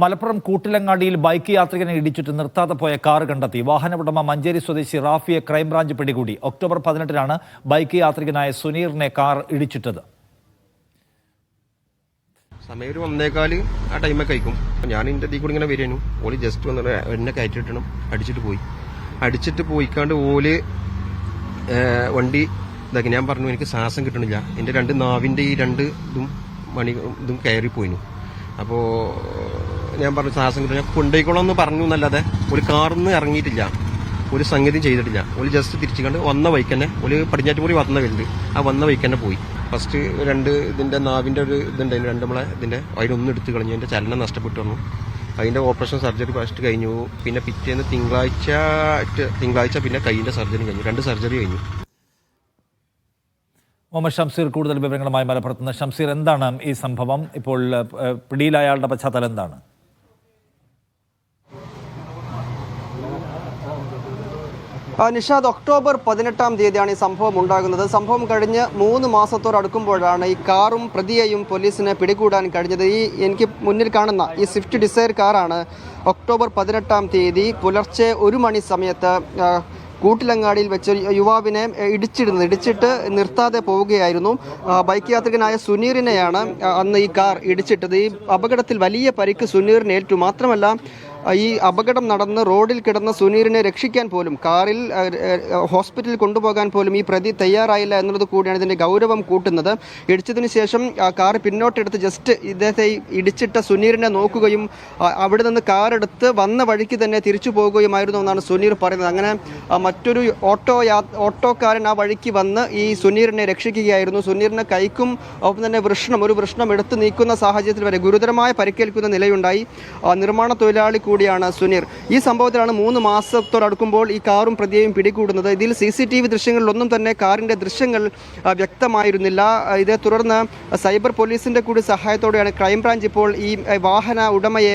Malappuram കൂട്ടിലങ്ങാടിയിൽ bike യാത്രികനെ ഇടിച്ചിട്ട് നിർത്താതെ പോയ കാർ കണ്ടെത്തി. വാഹനവുടമ മഞ്ചേരി സ്വദേശി റാഫിയെ ക്രൈംബ്രാഞ്ച് പിടികൂടി. ഒക്ടോബർ 18-നാണ് ബൈക്ക് യാത്രികനായ സുനീറിനെ കാർ ഇടിച്ചിട്ടത്. സമയം ഒരു 1:15 ആ ടൈമൊക്കെ കഴിക്കും. ഞാൻ എൻ്റെ ഇതിൽ കൂടി ഇങ്ങനെ വരികയാണ്. ഓല് ജസ്റ്റ് വന്നിട്ട് എന്നെ കയറ്റിട്ടണം അടിച്ചിട്ട് പോയിക്കാണ്ട് ഓല് വണ്ടി ഇതാക്കി. ഞാൻ പറഞ്ഞു എനിക്ക് ശ്വാസം കിട്ടണില്ല, എൻ്റെ 2 നാവിൻ്റെ ഈ 2 ഇതും കയറിപ്പോയിന്നു. അപ്പോൾ ഞാൻ പറഞ്ഞു ശ്വാസം കിട്ടില്ല, ഞാൻ കൊണ്ടുപോയിക്കോളാം എന്ന് പറഞ്ഞു എന്നല്ലാതെ ഒരു കാറിൽ നിന്ന് ഇറങ്ങിയിട്ടില്ല, ഒരു സംഗതിയും ചെയ്തിട്ടില്ല. ഒരു ജസ്റ്റ് തിരിച്ചു കണ്ട് വന്ന വൈക്ക് തന്നെ ഒരു പടിഞ്ഞാറ്റുമുറി വന്ന വരുന്നുണ്ട്, ആ വന്ന വൈക്ക് തന്നെ പോയി. ഫസ്റ്റ് 2 ഇതിൻ്റെ നാവിൻ്റെ ഒരു ഇതുണ്ടായിരുന്നു, 2 നമ്മളെ ഇതിൻ്റെ അതിലൊന്നും എടുത്ത് കളഞ്ഞു. എൻ്റെ ചലനം നഷ്ടപ്പെട്ടു വന്നു. അതിൻ്റെ ഓപ്പറേഷൻ സർജറി ഫസ്റ്റ് കഴിഞ്ഞു. പിന്നെ പിറ്റേന്ന് തിങ്കളാഴ്ച പിന്നെ കൈയിൻ്റെ സർജറി കഴിഞ്ഞു. 2 സർജറി കഴിഞ്ഞു. മുഹമ്മദ് ഷംസീർ കൂടുതൽ വിവരങ്ങളുമായി മലപ്പുറത്ത് നിന്ന്. ഷംസീർ, എന്താണ് ഈ സംഭവം? ഇപ്പോൾ പിടിയിലായ ആളുടെ പശ്ചാത്തലം എന്താണ്? നിഷാദ്, ഒക്ടോബർ 18-ാം തീയതിയാണ് ഈ സംഭവം ഉണ്ടാകുന്നത്. സംഭവം കഴിഞ്ഞ് 3 മാസത്തോടടുക്കുമ്പോഴാണ് ഈ കാറും പ്രതിയെയും പോലീസിനെ പിടികൂടാൻ കഴിഞ്ഞത്. എനിക്ക് മുന്നിൽ കാണുന്ന ഈ സ്വിഫ്റ്റ് ഡിസയർ കാറാണ് ഒക്ടോബർ 18-ാം തീയതി പുലർച്ചെ 1 മണി സമയത്ത് കൂട്ടിലങ്ങാടിയിൽ വെച്ച് യുവാവിനെ ഇടിച്ചിട്ട് നിർത്താതെ പോവുകയായിരുന്നു. ബൈക്ക് യാത്രികനായ സുനീറിനെയാണ് അന്ന് ഈ കാർ ഇടിച്ചിട്ടത്. ഈ അപകടത്തിൽ വലിയ പരിക്ക് സുനീറിന് ഏറ്റു. മാത്രമല്ല, ഈ അപകടം നടന്ന് റോഡിൽ കിടന്ന സുനീറിനെ രക്ഷിക്കാൻ പോലും, കാറിൽ ഹോസ്പിറ്റലിൽ കൊണ്ടുപോകാൻ പോലും ഈ പ്രതി തയ്യാറായില്ല എന്നുള്ളത് കൂടിയാണ് ഇതിൻ്റെ ഗൗരവം കൂട്ടുന്നത്. ഇടിച്ചതിന് ശേഷം കാർ പിന്നോട്ടെടുത്ത് ജസ്റ്റ് ഇദ്ദേഹത്തെ ഇടിച്ചിട്ട സുനീറിനെ നോക്കുകയും അവിടെ നിന്ന് കാറെടുത്ത് വന്ന വഴിക്ക് തന്നെ തിരിച്ചു പോകുകയുമായിരുന്നു എന്നാണ് സുനീർ പറയുന്നത്. അങ്ങനെ മറ്റൊരു ഓട്ടോക്കാരൻ ആ വഴിക്ക് വന്ന് ഈ സുനീറിനെ രക്ഷിക്കുകയായിരുന്നു. സുനീറിനെ കൈക്കും ഒപ്പം തന്നെ ഒരു വൃഷ്ണം എടുത്ത് നീക്കുന്ന സാഹചര്യത്തിൽ വരെ ഗുരുതരമായ പരിക്കേൽക്കുന്ന നിലയുണ്ടായി. നിർമ്മാണ തൊഴിലാളി കൂടിയാണ് സുനീർ. ഈ സംഭവത്തിലാണ് 3 മാസത്തോടടുക്കുമ്പോൾ ഈ കാറും പ്രതിയെയും പിടികൂടുന്നത്. ഇതിൽ CCTV ദൃശ്യങ്ങളിലൊന്നും തന്നെ കാറിൻ്റെ ദൃശ്യങ്ങൾ വ്യക്തമായിരുന്നില്ല. ഇതേ തുടർന്ന് സൈബർ പോലീസിൻ്റെ കൂടി സഹായത്തോടെയാണ് ക്രൈംബ്രാഞ്ച് ഇപ്പോൾ ഈ വാഹന ഉടമയെ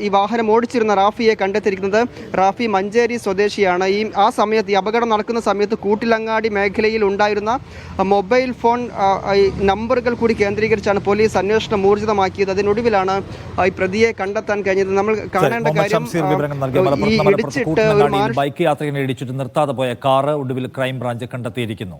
ഈ വാഹനം ഓടിച്ചിരുന്ന റാഫിയെ കണ്ടെത്തിയിരിക്കുന്നത്. റാഫി മഞ്ചേരി സ്വദേശിയാണ്. ആ സമയത്ത്, ഈ അപകടം നടക്കുന്ന സമയത്ത് കൂട്ടിലങ്ങാടി മേഖലയിൽ ഉണ്ടായിരുന്ന മൊബൈൽ ഫോൺ നമ്പറുകൾ കൂടി കേന്ദ്രീകരിച്ചാണ് പോലീസ് അന്വേഷണം ഊർജിതമാക്കിയത്. അതിനൊടുവിലാണ് ഈ പ്രതിയെ കണ്ടെത്താൻ കഴിഞ്ഞത്. നമ്മൾ കാണേണ്ട കാര്യം, ബൈക്ക് യാത്രികനെ ഇടിച്ചിട്ട് നിർത്താതെ പോയ കാറ് ഒടുവിൽ ക്രൈംബ്രാഞ്ച് കണ്ടെത്തിയിരിക്കുന്നു.